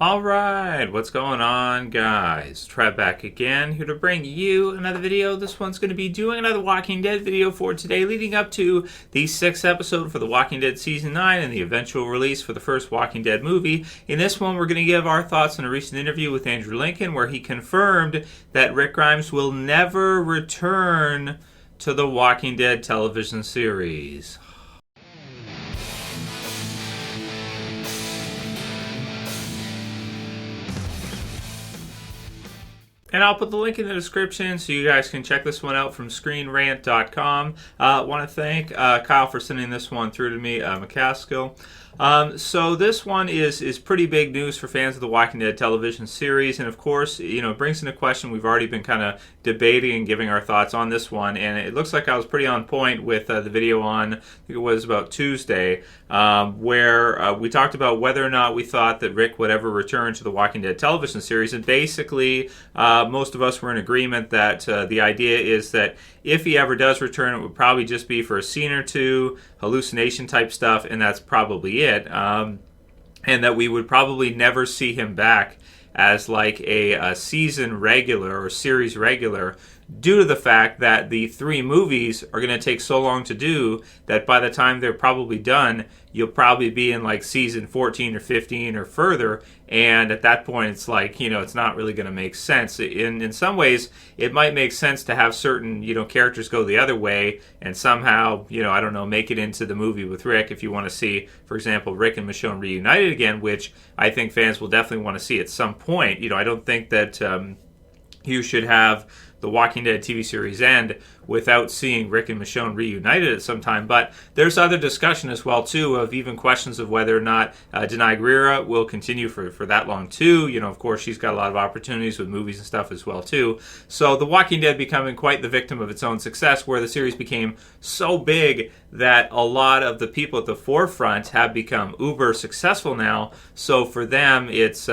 Alright, what's going on, guys? Trev back again, here to bring you another video. This one's going to be doing another Walking Dead video for today, leading up to the 6th episode for The Walking Dead Season 9 and the eventual release for the first Walking Dead movie. In this one, we're going to give our thoughts on a recent interview with Andrew Lincoln, where he confirmed that Rick Grimes will never return to the Walking Dead television series. And I'll put the link in the description so you guys can check this one out from screenrant.com. Want to thank Kyle for sending this one through to me, McCaskill. So this one is pretty big news for fans of the Walking Dead television series, and of course, it brings into question, we've already been kind of debating and giving our thoughts on this one, and it looks like I was pretty on point with the video on, I think it was about Tuesday, where we talked about whether or not we thought that Rick would ever return to the Walking Dead television series, and basically, most of us were in agreement that the idea is that if he ever does return, it would probably just be for a scene or two, hallucination type stuff, and that's probably it. And that we would probably never see him back as like a season regular or series regular, due to the fact that the 3 movies are going to take so long to do that by the time they're probably done, you'll probably be in like season 14 or 15 or further, and at that point it's like, it's not really going to make sense. In some ways, it might make sense to have certain, characters go the other way and somehow, I don't know, make it into the movie with Rick if you want to see, for example, Rick and Michonne reunited again, which I think fans will definitely want to see at some point. I don't think that you should have the Walking Dead TV series end without seeing Rick and Michonne reunited at some time. But there's other discussion as well, too, of even questions of whether or not Denai Guerrera will continue for that long, too. Of course, she's got a lot of opportunities with movies and stuff as well, too. So The Walking Dead becoming quite the victim of its own success, where the series became so big that a lot of the people at the forefront have become uber successful now. So for them, it's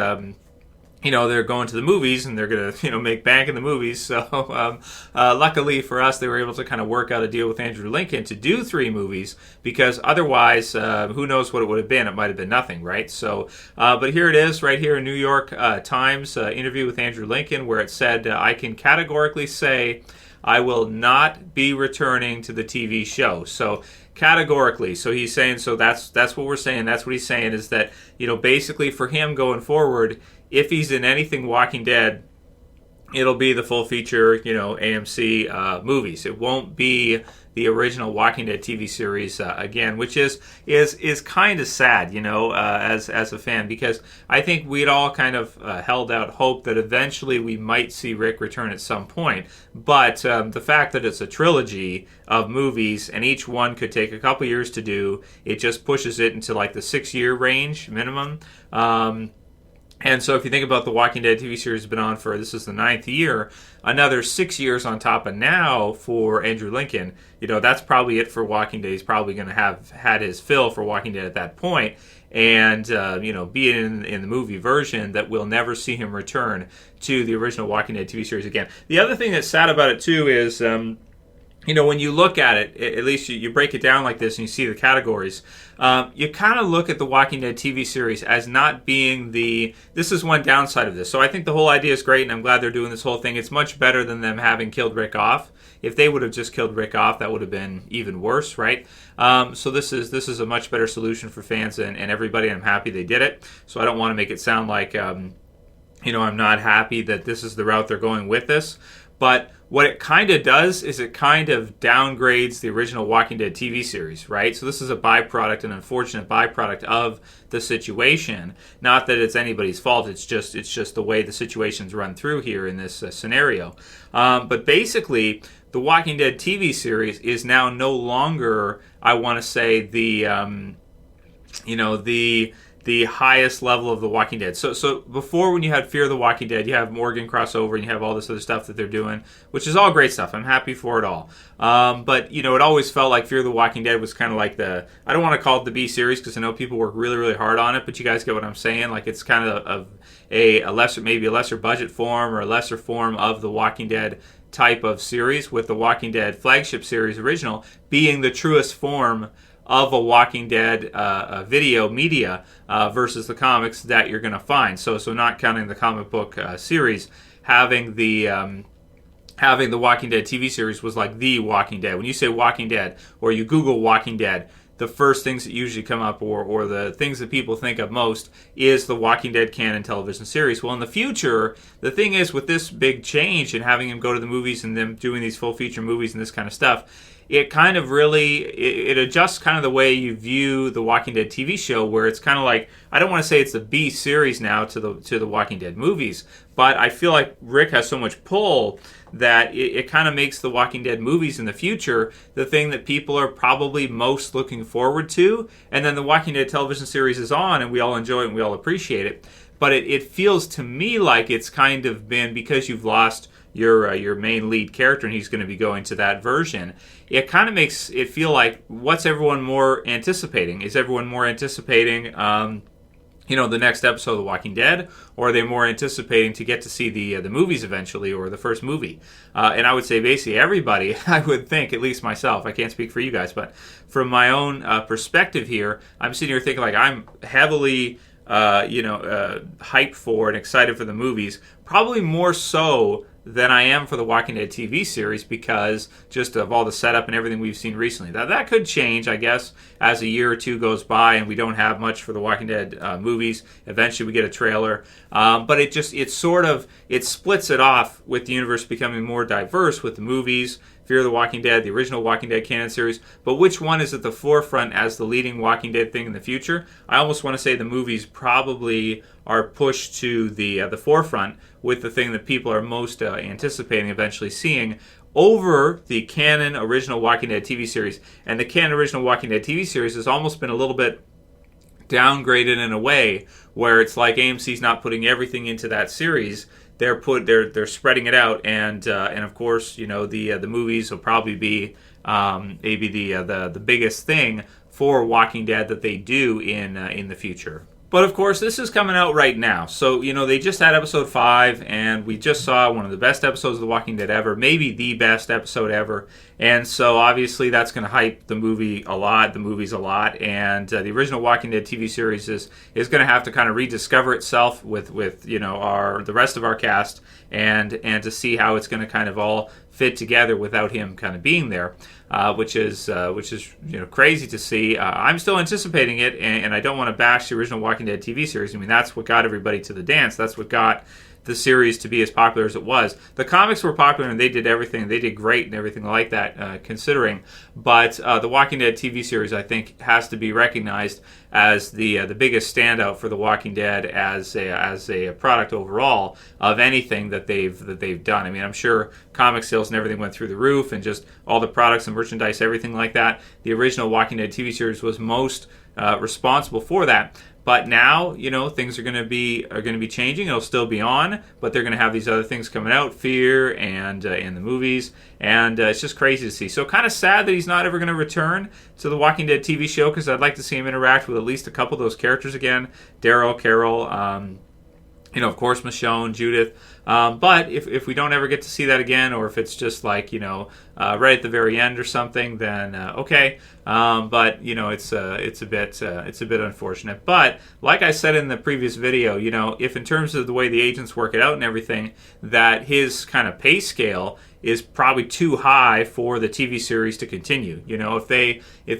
they're going to the movies and they're going to, make bank in the movies. So luckily for us, they were able to kind of work out a deal with Andrew Lincoln to do 3 movies, because otherwise, who knows what it would have been. It might have been nothing, right? So, but here it is right here in New York Times interview with Andrew Lincoln, where it said, I can categorically say I will not be returning to the TV show. So categorically. So he's saying, so that's what we're saying. That's what he's saying, is that, basically for him going forward, if he's in anything Walking Dead, it'll be the full feature, AMC movies. It won't be the original Walking Dead TV series again, which is kind of sad, as a fan, because I think we'd all kind of held out hope that eventually we might see Rick return at some point. But the fact that it's a trilogy of movies and each one could take a couple years to do, it just pushes it into like the 6-year range minimum. And so if you think about the Walking Dead TV series has been on for, this is the 9th year, another 6 years on top of now for Andrew Lincoln, that's probably it for Walking Dead. He's probably going to have had his fill for Walking Dead at that point, and, be in the movie version, that we'll never see him return to the original Walking Dead TV series again. The other thing that's sad about it, too, is when you look at it, at least you break it down like this and you see the categories, you kind of look at the Walking Dead TV series as not being this is one downside of this. So I think the whole idea is great, and I'm glad they're doing this whole thing. It's much better than them having killed Rick off. If they would have just killed Rick off, that would have been even worse, right? So this is a much better solution for fans and everybody, and I'm happy they did it. So I don't want to make it sound like, I'm not happy that this is the route they're going with this. But what it kind of does is it kind of downgrades the original Walking Dead TV series, right? So this is a byproduct, an unfortunate byproduct of the situation. Not that it's anybody's fault. It's just the way the situation's run through here in this scenario. But basically, the Walking Dead TV series is now no longer, I want to say, the highest level of The Walking Dead. So before, when you had Fear of the Walking Dead, you have Morgan crossover, and you have all this other stuff that they're doing, which is all great stuff. I'm happy for it all. But, it always felt like Fear of the Walking Dead was kind of like I don't want to call it the B series, because I know people work really, really hard on it, but you guys get what I'm saying. Like, it's kind of a lesser budget form, or a lesser form of The Walking Dead type of series, with The Walking Dead flagship series original being the truest form of a Walking Dead video media versus the comics that you're going to find. So not counting the comic book series, having the Walking Dead TV series was like the Walking Dead. When you say Walking Dead or you Google Walking Dead, the first things that usually come up or the things that people think of most is the Walking Dead canon television series. Well, in the future, the thing is with this big change and having him go to the movies and them doing these full feature movies and this kind of stuff, it kind of really, it adjusts kind of the way you view the Walking Dead TV show, where it's kind of like, I don't want to say it's the B series now to the Walking Dead movies, but I feel like Rick has so much pull that it kind of makes the Walking Dead movies in the future the thing that people are probably most looking forward to, and then the Walking Dead television series is on, and we all enjoy it and we all appreciate it. But it feels to me like it's kind of been, because you've lost your main lead character and he's going to be going to that version, it kind of makes it feel like, what's everyone more anticipating? Is everyone more anticipating the next episode of The Walking Dead, or are they more anticipating to get to see the movies eventually, or the first movie? And I would say basically everybody, I would think, at least myself, I can't speak for you guys, but from my own perspective here, I'm sitting here thinking like I'm heavily hyped for and excited for the movies, probably more so than I am for the Walking Dead TV series, because just of all the setup and everything we've seen recently. That could change, I guess, as a year or two goes by and we don't have much for the Walking Dead movies. Eventually we get a trailer. But it splits it off with the universe becoming more diverse with the movies, Fear the Walking Dead, the original Walking Dead canon series. But which one is at the forefront as the leading Walking Dead thing in the future? I almost want to say the movies probably are pushed to the forefront with the thing that people are most anticipating eventually seeing over the canon original Walking Dead TV series. And the canon original Walking Dead TV series has almost been a little bit downgraded in a way where it's like AMC's not putting everything into that series. They're spreading it out, and of course, the movies will probably be maybe the biggest thing for Walking Dead that they do in the future. But of course, this is coming out right now. So, they just had episode 5, and we just saw one of the best episodes of The Walking Dead ever, maybe the best episode ever. And so, obviously, that's going to hype the movies a lot, and the original Walking Dead TV series is going to have to kind of rediscover itself with the rest of our cast, and to see how it's going to kind of all fit together without him kind of being there, which is crazy to see. I'm still anticipating it, and I don't want to bash the original Walking Dead TV series. I mean, that's what got everybody to the dance. That's what got the series to be as popular as it was. The comics were popular and they did everything. They did great and everything like that, considering. But the Walking Dead TV series, I think, has to be recognized as the biggest standout for The Walking Dead as a product overall of anything that they've done. I mean, I'm sure comic sales and everything went through the roof, and just all the products and merchandise, everything like that. The original Walking Dead TV series was most responsible for that. But now, things are going to be changing. It'll still be on, but they're going to have these other things coming out, Fear and in the movies, and it's just crazy to see. So kind of sad that he's not ever going to return to the Walking Dead TV show, because I'd like to see him interact with at least a couple of those characters again, Daryl, Carol, of course, Michonne, Judith. But if we don't ever get to see that again, or if it's just like, right at the very end or something, then okay. But it's a bit unfortunate. But like I said in the previous video, if in terms of the way the agents work it out and everything, that his kind of pay scale is probably too high for the TV series to continue. If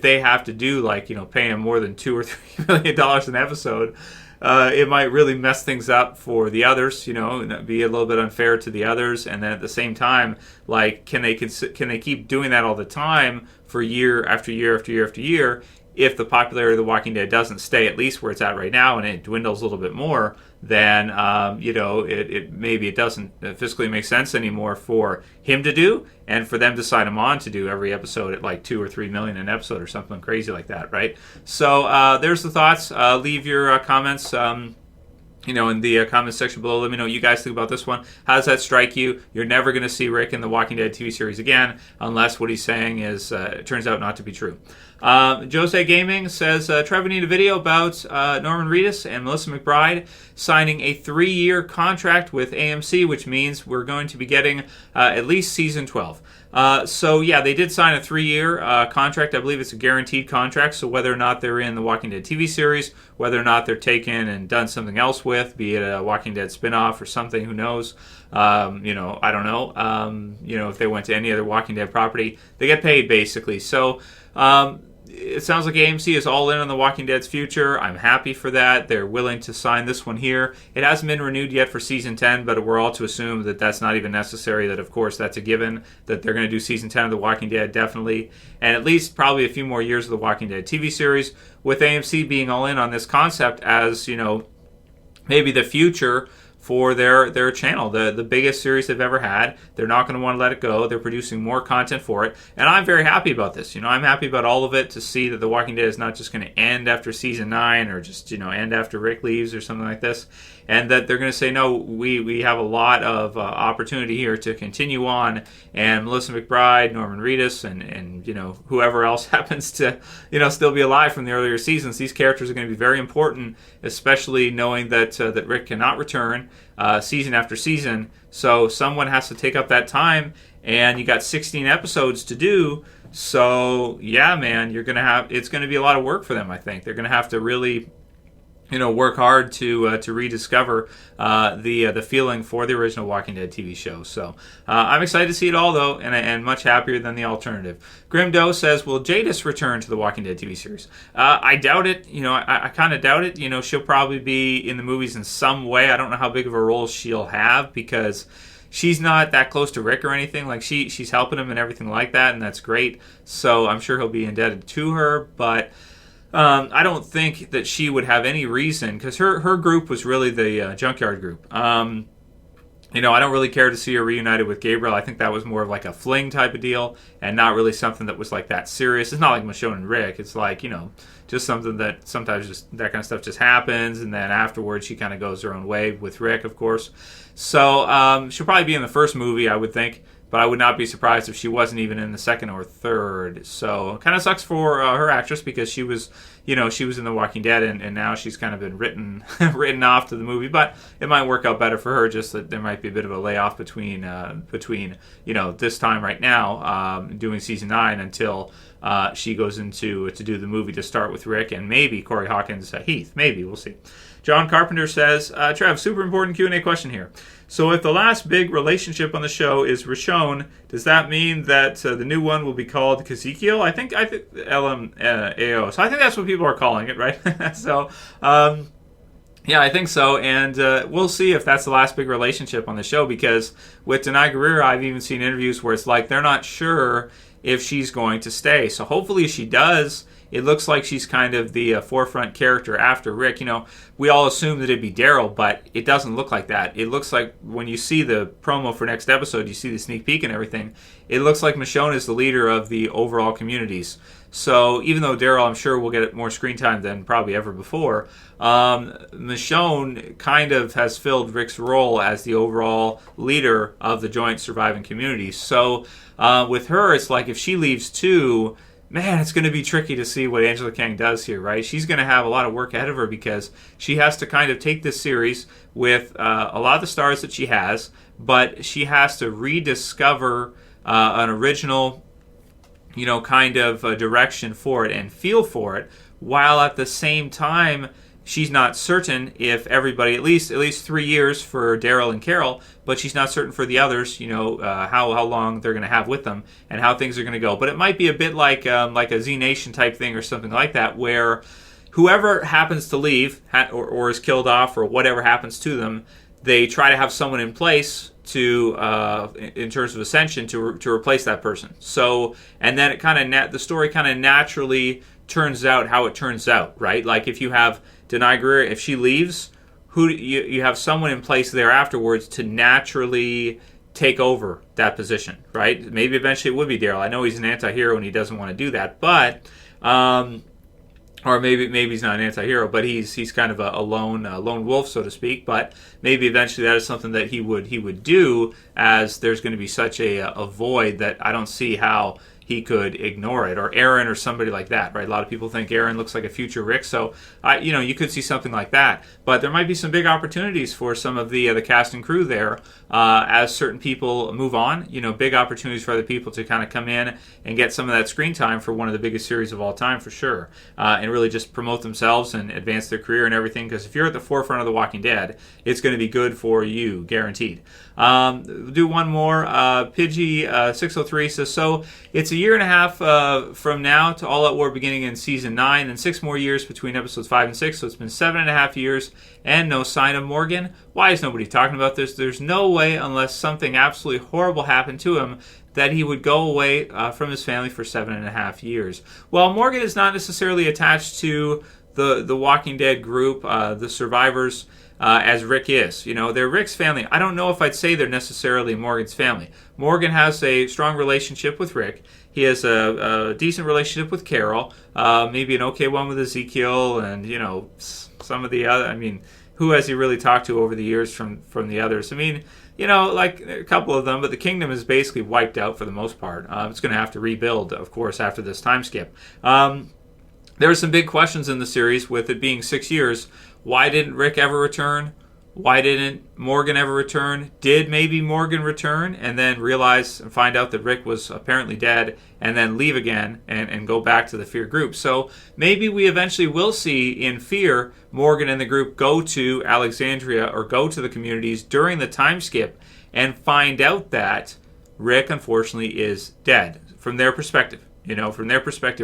they have to do pay him more than $2 or $3 million an episode, it might really mess things up for the others, and be a little bit unfair to the others. And then at the same time, can they keep doing that all the time for year after year after year after year? If the popularity of The Walking Dead doesn't stay at least where it's at right now, and it dwindles a little bit more, then it doesn't fiscally make sense anymore for him to do, and for them to sign him on to do every episode at like $2 or $3 million an episode or something crazy like that, right? So there's the thoughts. Leave your comments. In the comments section below. Let me know what you guys think about this one. How does that strike you? You're never going to see Rick in the Walking Dead TV series again, unless what he's saying is turns out not to be true. José Gaming says, Trev, we need a video about Norman Reedus and Melissa McBride signing a 3-year contract with AMC, which means we're going to be getting at least season 12. So yeah, they did sign a 3-year contract. I believe it's a guaranteed contract. So whether or not they're in the Walking Dead TV series, whether or not they're taken and done something else with, be it a Walking Dead spinoff or something, who knows? I don't know. If they went to any other Walking Dead property, they get paid basically. So it sounds like AMC is all in on The Walking Dead's future. I'm happy for that. They're willing to sign this one here. It hasn't been renewed yet for Season 10, but we're all to assume that that's not even necessary, that, of course, that's a given, that they're going to do Season 10 of The Walking Dead, definitely, and at least probably a few more years of The Walking Dead TV series, with AMC being all in on this concept as, maybe the future for their channel, the biggest series they've ever had. They're not going to want to let it go. They're producing more content for it, and I'm very happy about this. I'm happy about all of it, to see that The Walking Dead is not just going to end after season 9 or just end after Rick leaves or something like this, and that they're going to say, no, we have a lot of opportunity here to continue on, and Melissa McBride, Norman Reedus, and whoever else happens to still be alive from the earlier seasons. These characters are going to be very important, especially knowing that Rick cannot return season after season. So someone has to take up that time, and you got 16 episodes to do. So yeah, man, it's going to be a lot of work for them. I think they're going to have to really work hard to rediscover the feeling for the original Walking Dead TV show. So I'm excited to see it all, though, and much happier than the alternative. Grim Doe says, will Jadis return to the Walking Dead TV series? I doubt it. I kind of doubt it. She'll probably be in the movies in some way. I don't know how big of a role she'll have, because she's not that close to Rick or anything. Like, she's helping him and everything like that, and that's great. So I'm sure he'll be indebted to her, but I don't think that she would have any reason, because her group was really the Junkyard group. I don't really care to see her reunited with Gabriel. I think that was more of like a fling type of deal, and not really something that was like that serious. It's not like Michonne and Rick. It's like, just something that sometimes just that kind of stuff just happens, and then afterwards she kind of goes her own way with Rick, of course. So she'll probably be in the first movie, I would think. But I would not be surprised if she wasn't even in the second or third. So it kind of sucks for her actress, because she was in The Walking Dead, and now she's kind of been written off to the movie. But it might work out better for her, just that there might be a bit of a layoff between this time right now, doing season 9, until she goes into to do the movie to start with Rick, and maybe Corey Hawkins Heath. Maybe, we'll see. John Carpenter says, Trev, super important Q&A question here. So if the last big relationship on the show is Richone, does that mean that the new one will be called Cazekiel? I think lmao. So I think that's what people are calling it, right? So, yeah, I think so. And we'll see if that's the last big relationship on the show, because with Denai Guerrero, I've even seen interviews where it's like they're not sure if she's going to stay. So hopefully she does. It looks like she's kind of the forefront character after Rick. We all assume that it'd be Daryl, but it doesn't look like that. It looks like when you see the promo for next episode, you see the sneak peek and everything, it looks like Michonne is the leader of the overall communities. So even though Daryl, I'm sure, will get more screen time than probably ever before, Michonne kind of has filled Rick's role as the overall leader of the joint surviving communities. So with her, it's like if she leaves too, man, it's going to be tricky to see what Angela Kang does here, right? She's going to have a lot of work ahead of her, because she has to kind of take this series with a lot of the stars that she has, but she has to rediscover an original, kind of direction for it and feel for it, while at the same time she's not certain if everybody, at least 3 years for Daryl and Carol, but she's not certain for the others, how long they're going to have with them and how things are going to go. But it might be a bit like a Z Nation type thing or something like that, where whoever happens to leave or is killed off or whatever happens to them, they try to have someone in place to, in terms of Ascension, to replace that person. So, and then it the story kind of naturally turns out how it turns out, right? Like if you have Denai Guerrero, if she leaves, you have someone in place there afterwards to naturally take over that position, right? Maybe eventually it would be Daryl. I know he's an anti-hero and he doesn't want to do that, but or maybe he's not an anti-hero, but he's kind of a lone wolf, so to speak. But maybe eventually that is something that he would do, as there's going to be such a void that I don't see how he could ignore it, or Aaron or somebody like that, right? A lot of people think Aaron looks like a future Rick, so you could see something like that. But there might be some big opportunities for some of the cast and crew there as certain people move on. Big opportunities for other people to kind of come in and get some of that screen time for one of the biggest series of all time, for sure, and really just promote themselves and advance their career and everything. Because if you're at the forefront of The Walking Dead, it's going to be good for you, guaranteed. Do one more. Pidgey603 says, so it's a year and a half from now to All Out War beginning in season 9, and 6 more years between episodes 5 and 6, so it's been 7.5 years and no sign of Morgan. Why is nobody talking about this? There's no way, unless something absolutely horrible happened to him, that he would go away from his family for 7.5 years. Well, Morgan is not necessarily attached to the Walking Dead group, the survivors, as Rick is. They're Rick's family. I don't know if I'd say they're necessarily Morgan's family. Morgan has a strong relationship with Rick. He has a decent relationship with Carol, maybe an okay one with Ezekiel, and, some of the other, who has he really talked to over the years from the others? Like a couple of them, but the kingdom is basically wiped out for the most part. It's going to have to rebuild, of course, after this time skip. There are some big questions in the series with it being 6 years. Why didn't Rick ever return? Why didn't Morgan ever return? Did maybe Morgan return and then realize and find out that Rick was apparently dead and then leave again and go back to the Fear group? So maybe we eventually will see in Fear Morgan and the group go to Alexandria or go to the communities during the time skip and find out that Rick, unfortunately, is dead. From their perspective,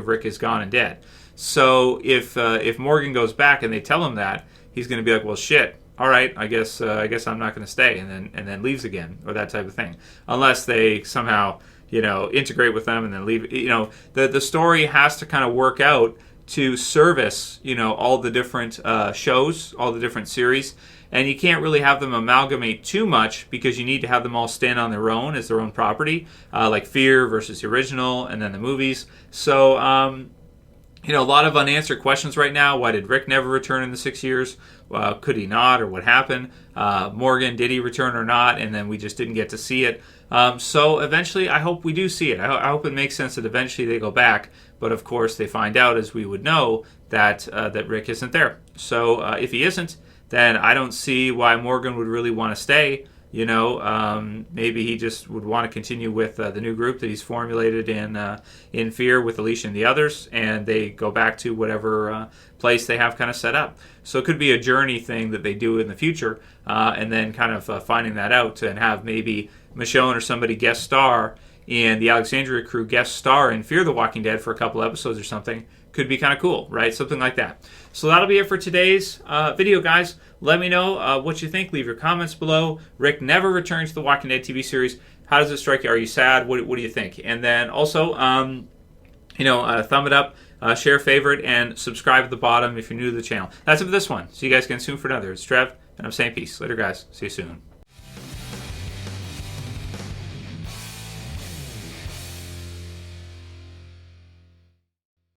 Rick is gone and dead. So if Morgan goes back and they tell him that, he's going to be like, well, shit. All right, I guess I'm not going to stay, and then leaves again, or that type of thing, unless they somehow integrate with them and then leave. The story has to kind of work out to service all the different shows, all the different series, and you can't really have them amalgamate too much because you need to have them all stand on their own as their own property, like Fear versus the original, and then the movies. So a lot of unanswered questions right now. Why did Rick never return in the 6 years? Could he not, or what happened? Morgan, did he return or not? And then we just didn't get to see it. So eventually, I hope we do see it. I hope it makes sense that eventually they go back. But of course, they find out, as we would know, that Rick isn't there. So if he isn't, then I don't see why Morgan would really want to stay. Maybe he just would want to continue with the new group that he's formulated in Fear with Alicia and the others, and they go back to whatever place they have kind of set up. So it could be a journey thing that they do in the future, and then kind of finding that out and have maybe Michonne or somebody guest star in the Alexandria crew, guest star in Fear the Walking Dead for a couple episodes or something. Could be kind of cool, right? Something like that. So that'll be it for today's video, guys. Let me know what you think. Leave your comments below. Rick never returned to the Walking Dead TV series. How does it strike you? Are you sad? What do you think? And then also, thumb it up, share, favorite, and subscribe at the bottom if you're new to the channel. That's it for this one. See you guys again soon for another. It's Trev, and I'm saying peace. Later, guys. See you soon.